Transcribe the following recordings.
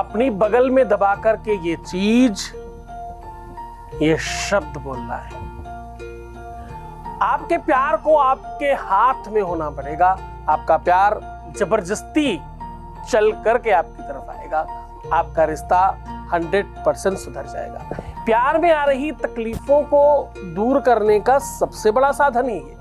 अपनी बगल में दबा करके ये चीज, ये शब्द बोलना है। आपके प्यार को आपके हाथ में होना पड़ेगा। आपका प्यार जबरदस्ती चल करके आपकी तरफ आएगा, आपका रिश्ता 100% सुधर जाएगा। प्यार में आ रही तकलीफों को दूर करने का सबसे बड़ा साधन ही है।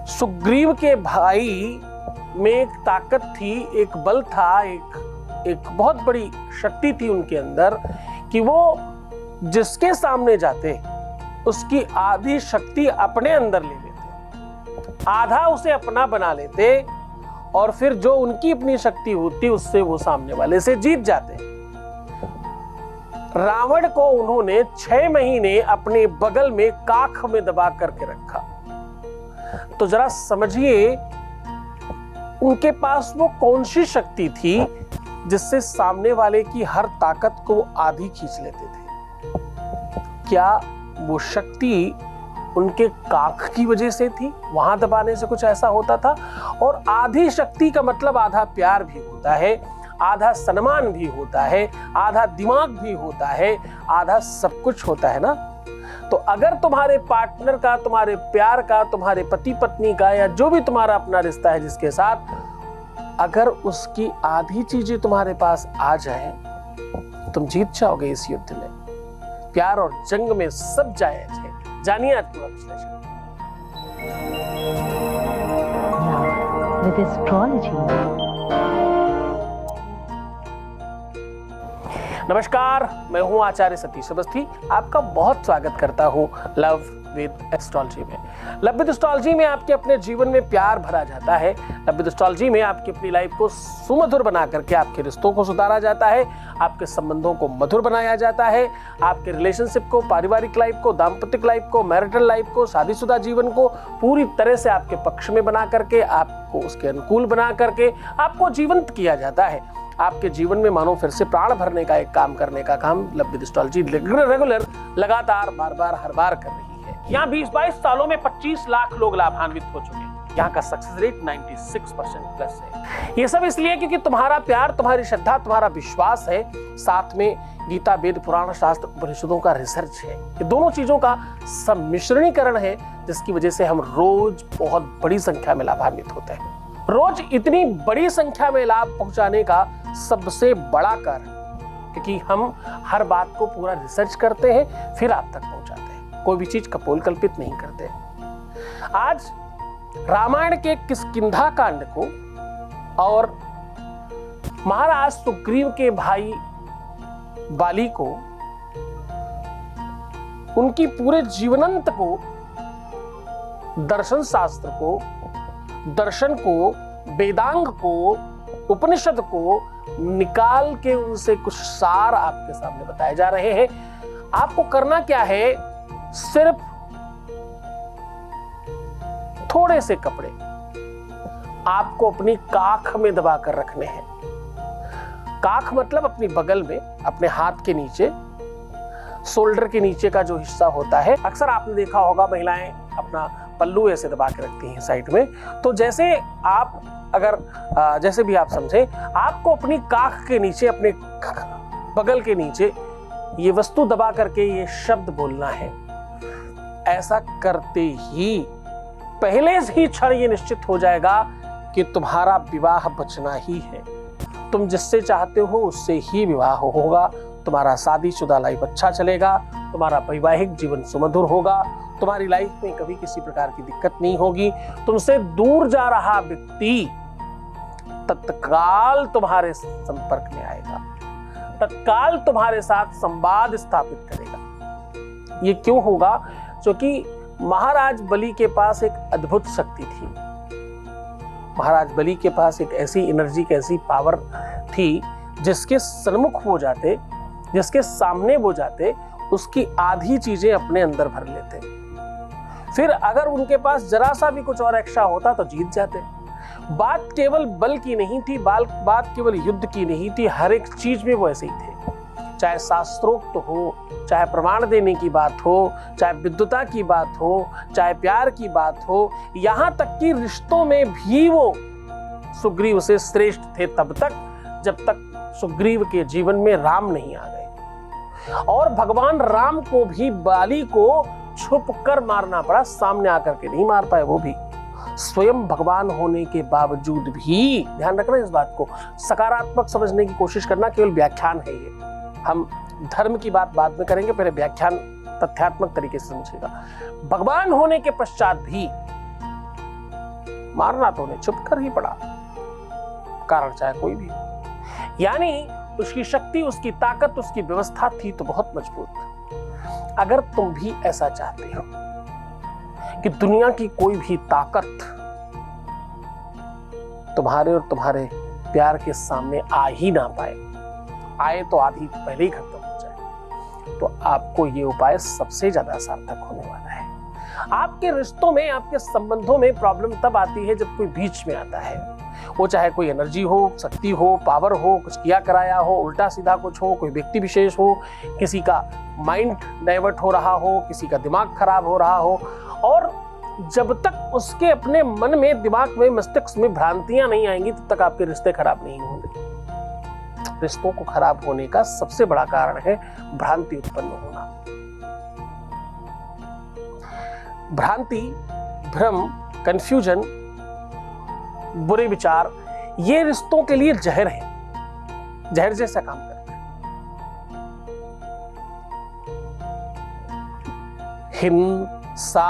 सुग्रीव के भाई में एक ताकत थी, एक बल था, एक बहुत बड़ी शक्ति थी उनके अंदर कि वो जिसके सामने जाते उसकी आधी शक्ति अपने अंदर ले लेते, आधा उसे अपना बना लेते और फिर जो उनकी अपनी शक्ति होती उससे वो सामने वाले से जीत जाते। रावण को उन्होंने 6 महीने अपने बगल में काख में दबा करके रखा। तो जरा समझिए उनके पास वो कौन सी शक्ति थी जिससे सामने वाले की हर ताकत को आधी खींच लेते थे। क्या वो शक्ति उनके काख की वजह से थी? वहां दबाने से कुछ ऐसा होता था। और आधी शक्ति का मतलब आधा प्यार भी होता है, आधा सम्मान भी होता है, आधा दिमाग भी होता है, आधा सब कुछ होता है ना। तो अगर तुम्हारे पार्टनर का, तुम्हारे प्यार का, तुम्हारे पति पत्नी का या जो भी तुम्हारा अपना रिश्ता है जिसके साथ, अगर उसकी आधी चीजें तुम्हारे पास आ जाए तुम जीत जाओगे इस युद्ध में। प्यार और जंग में सब जायज है। जानिए आज पूरा विश्लेषण। With astrology. नमस्कार, मैं हूं आचार्य सतीश अवस्थी। आपका बहुत स्वागत करता हूं लव विद एस्ट्रोलॉजी में। लव विद एस्ट्रोलॉजी में आपके अपने जीवन में प्यार भरा जाता है। लव विद एस्ट्रोलॉजी में आपकी अपनी लाइफ को सुमधुर बना करके आपके रिश्तों को सुधारा जाता है, आपके संबंधों को मधुर बनाया जाता है, आपके रिलेशनशिप को, पारिवारिक लाइफ को, दाम्पत्य लाइफ को, मैरिटल लाइफ को, शादीशुदा जीवन को पूरी तरह से आपके पक्ष में बना करके, आपको उसके अनुकूल बना करके आपको जीवंत किया जाता है। आपके जीवन में मानो फिर से प्राण भरने का एक काम करने का काम लव विद एस्ट्रोलॉजी रेगुलर लगातार बार हर बार कर रही है। यहाँ 20-22 सालों में 25 लाख लोग लाभान्वित हो चुके हैं। यहाँ का सक्सेस रेट 96% प्लस है। ये सब इसलिए क्योंकि तुम्हारा प्यार, तुम्हारी श्रद्धा, तुम्हारा विश्वास है, साथ में गीता, वेद, पुराण, शास्त्र, उपनिषदों का रिसर्च है। ये दोनों चीजों का सम्मिश्रणीकरण है जिसकी वजह से हम रोज बहुत बड़ी संख्या में लाभान्वित होते हैं। रोज इतनी बड़ी संख्या में लाभ पहुंचाने का सबसे बड़ा कारण क्योंकि हम हर बात को पूरा रिसर्च करते हैं, फिर आप तक पहुंचाते हैं, कोई भी चीज कपोल कल्पित नहीं करते। आज रामायण के किष्किंधा कांड को और महाराज सुग्रीव के भाई बाली को, उनकी पूरे जीवनांत को, दर्शन शास्त्र को, दर्शन को, वेदांग को, उपनिषद को निकाल के उनसे कुछ सार आपके सामने बताए जा रहे हैं। आपको करना क्या है? सिर्फ थोड़े से कपड़े आपको अपनी काख में दबा कर रखने हैं। काख मतलब अपनी बगल में, अपने हाथ के नीचे, शोल्डर के नीचे का जो हिस्सा होता है। अक्सर आपने देखा होगा महिलाएं अपना पल्लू ऐसे दबा के रखती हैं साइड में। तो जैसे आप अगर जैसे भी आप समझे, आपको अपनी काख के नीचे, अपने बगल के नीचे ये वस्तु दबा करके ये शब्द बोलना है। ऐसा करते ही पहले से ही क्षण ये निश्चित हो जाएगा कि तुम्हारा विवाह बचना ही है। तुम जिससे चाहते हो उससे ही विवाह होगा। तुम्हारा शादीशुदा लाइफ अच्छा चलेगा, तुम्हारा वैवाहिक जीवन सुमधुर होगा, तुम्हारी लाइफ में कभी किसी प्रकार की दिक्कत नहीं होगी। तुमसे दूर जा रहा व्यक्ति तत्काल तुम्हारे संपर्क में आएगा, तत्काल तुम्हारे साथ संवाद स्थापित करेगा। ये क्यों होगा? क्योंकि महाराज बलि के पास एक अद्भुत शक्ति थी। महाराज बलि के पास एक ऐसी एनर्जी, एक ऐसी पावर थी जिसके सन्मुख वो जाते, जिसके सामने वो जाते, उसकी आधी चीजें अपने अंदर भर लेते। फिर अगर उनके पास जरा सा भी कुछ और एक्स्ट्रा होता तो जीत जाते। बात केवल बल की नहीं थी, बात केवल युद्ध की नहीं थी, हर एक चीज में वो ऐसे ही थे। चाहे शास्त्रोक्त हो, चाहे प्रमाण देने की बात हो, चाहे विद्वता की बात हो, चाहे प्यार की बात हो, यहां तक कि रिश्तों में भी वो सुग्रीव से श्रेष्ठ थे तब तक जब तक सुग्रीव के जीवन में राम नहीं आ गए। और भगवान राम को भी बाली को छुप कर मारना पड़ा, सामने आकर के नहीं मार पाए। वो भी स्वयं भगवान होने के बावजूद भी, ध्यान रखना इस बात को, सकारात्मक समझने की कोशिश करना, केवल व्याख्यान है ये। हम धर्म की बात बाद में करेंगे, पहले व्याख्यान तथ्यात्मक तरीके से समझिएगा। भगवान होने के पश्चात भी मारना तो उन्हें छुप कर ही पड़ा, कारण चाहे कोई भी। यानी उसकी शक्ति, उसकी ताकत, उसकी व्यवस्था थी तो बहुत मजबूत। अगर तुम भी ऐसा चाहते हो कि दुनिया की कोई भी ताकत तुम्हारे और तुम्हारे प्यार के सामने आ ही ना पाए, आए तो आधी पहले ही खत्म हो जाए, तो आपको ये उपाय सबसे ज्यादा सार्थक होने वाला है। आपके रिश्तों में, आपके संबंधों में प्रॉब्लम तब आती है जब कोई बीच में आता है। वो चाहे कोई एनर्जी हो, शक्ति हो, पावर हो, कुछ किया कराया हो, उल्टा सीधा कुछ हो, कोई व्यक्ति विशेष हो, किसी का माइंड डाइवर्ट हो रहा हो, किसी का दिमाग खराब हो रहा हो। और जब तक उसके अपने मन में, दिमाग में, मस्तिष्क में भ्रांतियां नहीं आएंगी, तब तक आपके रिश्ते खराब नहीं होंगे। रिश्तों को खराब होने का सबसे बड़ा कारण है भ्रांति उत्पन्न होना। भ्रांति, भ्रम, कंफ्यूजन, बुरे विचार, ये रिश्तों के लिए जहर है, जहर जैसा काम करते हैं। हिंसा,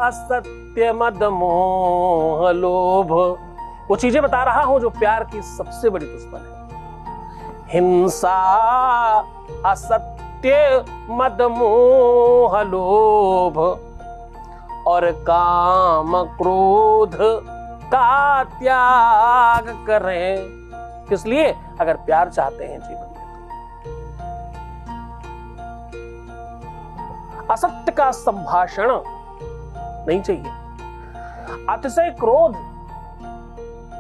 असत्य, मद, मोह, लोभ, वो चीजें बता रहा हूं जो प्यार की सबसे बड़ी दुश्मन है। हिंसा, असत्य, मद, मोह, लोभ और काम, क्रोध का त्याग करें। किस लिए? अगर प्यार चाहते हैं जीवन में। असत्य का संभाषण नहीं चाहिए। अतिशय क्रोध,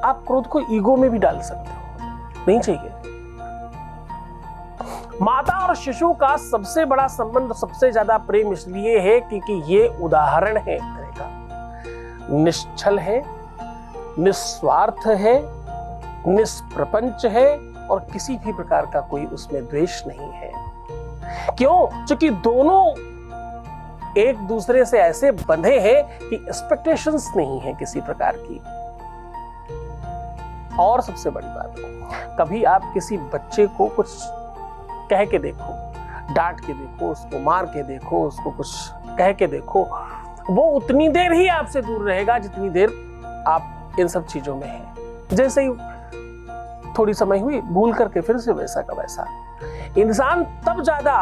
आप क्रोध को ईगो में भी डाल सकते हो, नहीं चाहिए। माता और शिशु का सबसे बड़ा संबंध, सबसे ज्यादा प्रेम इसलिए है क्योंकि ये उदाहरण है एक तरह का, निश्चल है, निस्वार्थ है, निष्प्रपंच है और किसी भी प्रकार का कोई उसमें द्वेष नहीं है। क्यों? क्योंकि दोनों एक दूसरे से ऐसे बंधे हैं कि एक्सपेक्टेशंस नहीं है किसी प्रकार की। और सबसे बड़ी बात, कभी आप किसी बच्चे को कुछ कह के देखो, डांट के देखो, उसको मार के देखो, उसको कुछ कह के देखो, वो उतनी देर ही आपसे दूर रहेगा जितनी देर आप इन सब चीजों में हैं। जैसे ही थोड़ी समय हुई, भूल करके फिर से वैसा का वैसा। इंसान तब ज्यादा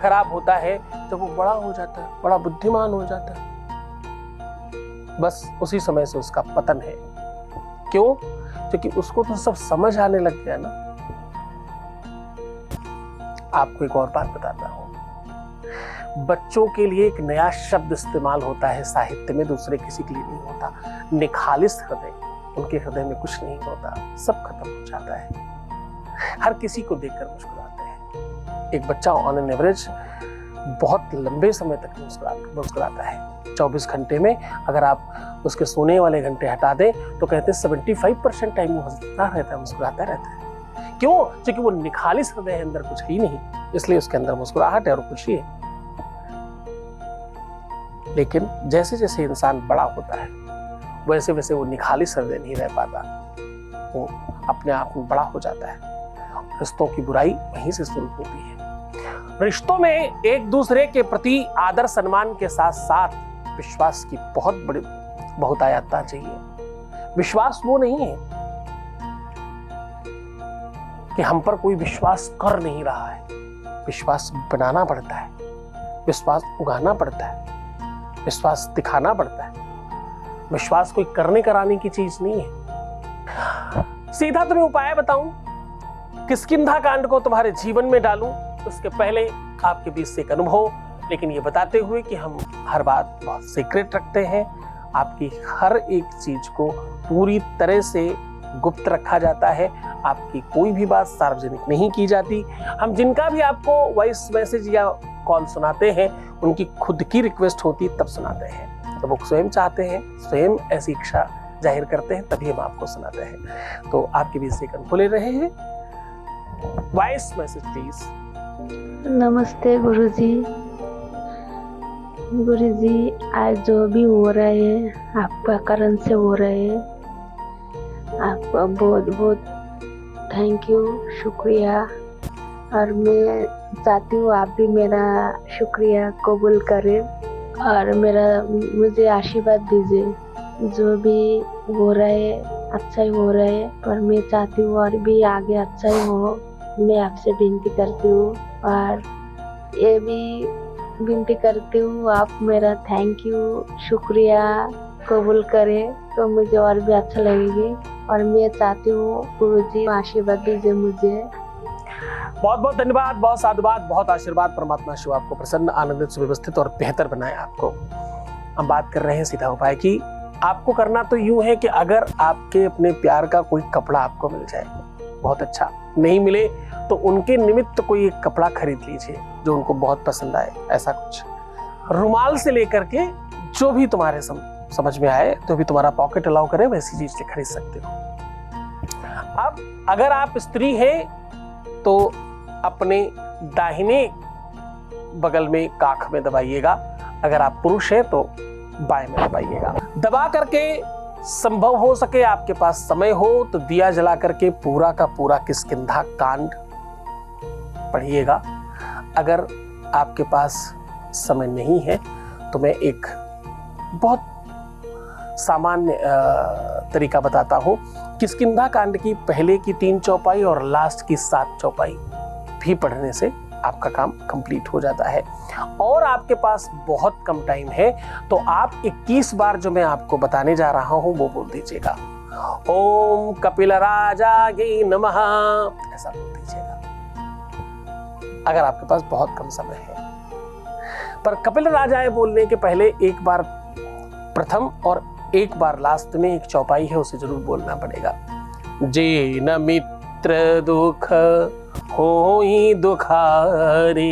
खराब होता है जब वो बड़ा हो जाता है, बड़ा बुद्धिमान हो जाता है। बस उसी समय से उसका पतन है। क्यों? क्योंकि उसको तो सब समझ आने लग गया ना। आपको एक और बात बताता हूं, बच्चों के लिए एक नया शब्द इस्तेमाल होता है साहित्य में, दूसरे किसी के लिए नहीं होता। निखालिस हृदय। उनके हृदय में कुछ नहीं होता, सब खत्म हो जाता है। हर किसी को देखकर मुस्कुराते हैं। एक बच्चा ऑन एन एवरेज बहुत लंबे समय तक मुस्कुराता है। 24 घंटे में अगर आप उसके सोने वाले घंटे हटा दें तो कहते हैं 75% टाइम वो हंसता रहता है, मुस्कुराता रहता है। क्यों? क्योंकि वो निखालिस हृदय है, अंदर कुछ ही नहीं, इसलिए उसके अंदर मुस्कुराहट है और खुशी है। लेकिन जैसे जैसे इंसान बड़ा होता है वैसे वैसे वो निखालिस हृदय नहीं रह पाता, वो अपने आप में बड़ा हो जाता है। रिश्तों की बुराई वहीं से शुरू होती है। रिश्तों में एक दूसरे के प्रति आदर सम्मान के साथ साथ विश्वास की बहुत बड़ी बहुतायतता चाहिए। विश्वास वो नहीं है कि हम पर कोई विश्वास कर नहीं रहा है। विश्वास बनाना पड़ता है, विश्वास उगाना पड़ता है, विश्वास दिखाना पड़ता है। विश्वास कोई करने कराने की चीज नहीं है। सीधा तुम्हें उपाय बताऊं, किष्किंधा कांड को तुम्हारे जीवन में डालूं, उसके पहले आपके बीच से एक अनुभव, लेकिन ये बताते हुए कि हम हर बात बहुत सीक्रेट रखते हैं। आपकी हर एक चीज को पूरी तरह से गुप्त रखा जाता है। आपकी कोई भी बात सार्वजनिक नहीं की जाती। हम जिनका भी आपको वॉइस मैसेज या कॉल सुनाते हैं उनकी खुद की रिक्वेस्ट होती तब सुनाते हैं। तो वो स्वयं चाहते हैं, स्वयं ऐसी इच्छा जाहिर करते हैं, तभी हम आपको सुनाते हैं। तो आपके भी सेकंड खुले रहे हैं। Voice message please. नमस्ते गुरुजी। गुरुजी, आज जो भी हो रहा है आपका कारण से हो रहा है। आपका बहुत बहुत थैंक यू, शुक्रिया। और मैं चाहती हूँ आप भी मेरा शुक्रिया कबूल करें और मुझे आशीर्वाद दीजिए। जो भी हो रहा है अच्छा ही हो रहा है, पर मैं चाहती हूँ और भी आगे अच्छा ही हो। मैं आपसे विनती करती हूँ और ये भी विनती करती हूँ आप मेरा थैंक यू शुक्रिया कबूल करें तो मुझे और भी अच्छा लगेगी। और मैं चाहती हूँ गुरुजी आशीर्वाद दीजिए मुझे। बहुत बहुत धन्यवाद, बहुत साधुवाद, बहुत आशीर्वाद। परमात्मा शिव आपको प्रसन्न, आनंदित, सुव्यवस्थित और बेहतर बनाए आपको। हम बात कर रहे हैं सीधा उपाय की। आपको करना तो यूं है कि अगर आपके अपने प्यार का कोई कपड़ा आपको मिल जाए, बहुत अच्छा, नहीं मिले तो उनके निमित्त कोई एक कपड़ा खरीद लीजिए जो उनको बहुत पसंद आए। ऐसा कुछ रुमाल से लेकर के जो भी तुम्हारे समझ में आए, जो भी तुम्हारा पॉकेट अलाउ करे, वैसी चीज से खरीद सकते हो। अब अगर आप स्त्री हैं तो अपने दाहिने बगल में काख में दबाइएगा। अगर आप पुरुष हैं तो बाएं में दबाइएगा। दबा करके संभव हो सके आपके पास समय हो तो दिया जला करके पूरा का पूरा किष्किंधा कांड पढ़िएगा। अगर आपके पास समय नहीं है तो मैं एक बहुत सामान्य तरीका बताता हूं। किष्किंधा कांड की पहले की 3 चौपाई और लास्ट की 7 चौपाई भी पढ़ने से आपका काम कंप्लीट हो जाता है। और आपके पास बहुत कम टाइम है तो आप 21 बार जो मैं आपको बताने जा रहा हूं वो बोल दीजिएगा। ओम कपिलराजाय नमः, ऐसा बोल दीजिएगा अगर आपके पास बहुत कम समय है। पर कपिलराजाय बोलने के पहले एक बार प्रथम और एक बार लास्ट में एक चौपाई है, उसे जरूर बोलना पड़ेगा। जे न मित्र दुख होई दुखारे,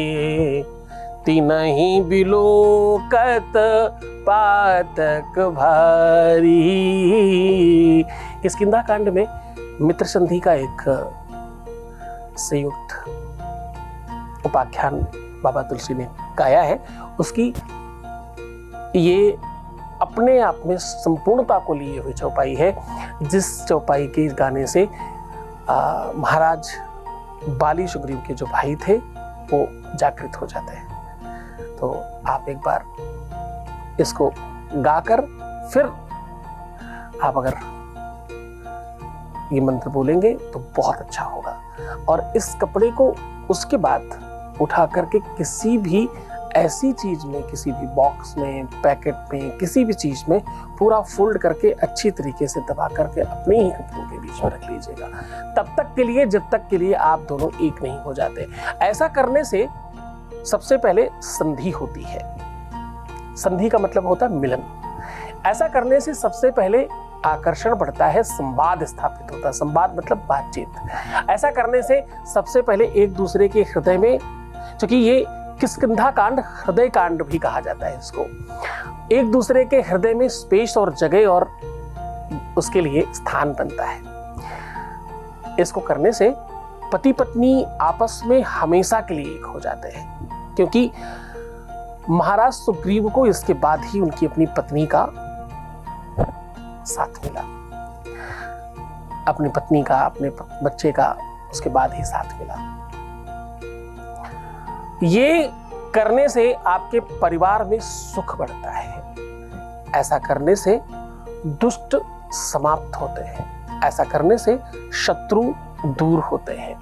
तिनहि बिलोकत पातक भारी। किष्किंधा कांड में मित्र संधि का एक संयुक्त उपाख्यान बाबा तुलसी ने गाया है। उसकी ये अपने आप में संपूर्णता को लिए हुई चौपाई है, जिस चौपाई के गाने से महाराज बाली सुग्रीव के जो भाई थे वो जागृत हो जाते हैं। तो आप एक बार इसको गाकर फिर आप अगर ये मंत्र बोलेंगे तो बहुत अच्छा होगा। और इस कपड़े को उसके बाद उठा करके किसी भी ऐसी चीज में, किसी भी बॉक्स में, पैकेट में, किसी भी चीज में पूरा फोल्ड करके अच्छी तरीके से दबा करके अपने ही कपड़ों के बीच में रख लीजिएगा, तब तक के लिए जब तक के लिए आप दोनों एक नहीं हो जाते। ऐसा करने से सबसे पहले संधि होती है। संधि का मतलब होता है मिलन। ऐसा करने से सबसे पहले आकर्षण बढ़ता है, संवाद स्थापित होता है। संवाद मतलब बातचीत। ऐसा करने से सबसे पहले एक दूसरे के हृदय में, क्योंकि ये किष्किंधा कांड हृदय कांड भी कहा जाता है इसको, एक दूसरे के हृदय में स्पेस और जगह और उसके लिए स्थान बनता है। इसको करने से पति पत्नी आपस में हमेशा के लिए एक हो जाते हैं, क्योंकि महाराज सुग्रीव को इसके बाद ही उनकी अपनी पत्नी का साथ मिला, अपनी पत्नी का, अपने बच्चे का उसके बाद ही साथ मिला। ये करने से आपके परिवार में सुख बढ़ता है। ऐसा करने से दुष्ट समाप्त होते हैं। ऐसा करने से शत्रु दूर होते हैं।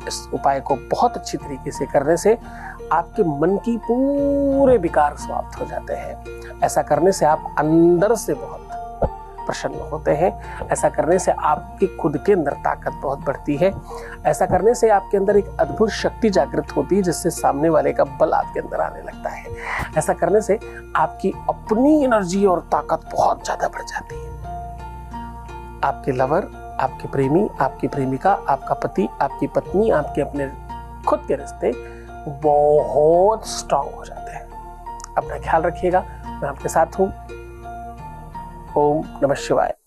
इस उपाय को बहुत अच्छी तरीके से करने से आपके मन की पूरे विकार समाप्त हो जाते हैं। ऐसा करने से आप अंदर से बहुत प्रसन्न होते हैं। ऐसा करने से आपकी खुद के अंदर ताकत बहुत बढ़ती है। ऐसा करने से आपके अंदर एक अद्भुत शक्ति जागृत होती है, जिससे सामने वाले का बल आपके अंदर आने लगता है। ऐसा करने से आपकी अपनी एनर्जी और ताकत बहुत ज्यादा बढ़ जाती है। आपके लवर, आपके प्रेमी, आपकी प्रेमिका, आपका पति, आपकी पत्नी, आपके अपने खुद के रिश्ते बहुत स्ट्रांग हो जाते हैं। अपना ख्याल रखिएगा। मैं आपके साथ हूं। ओम नमः शिवाय।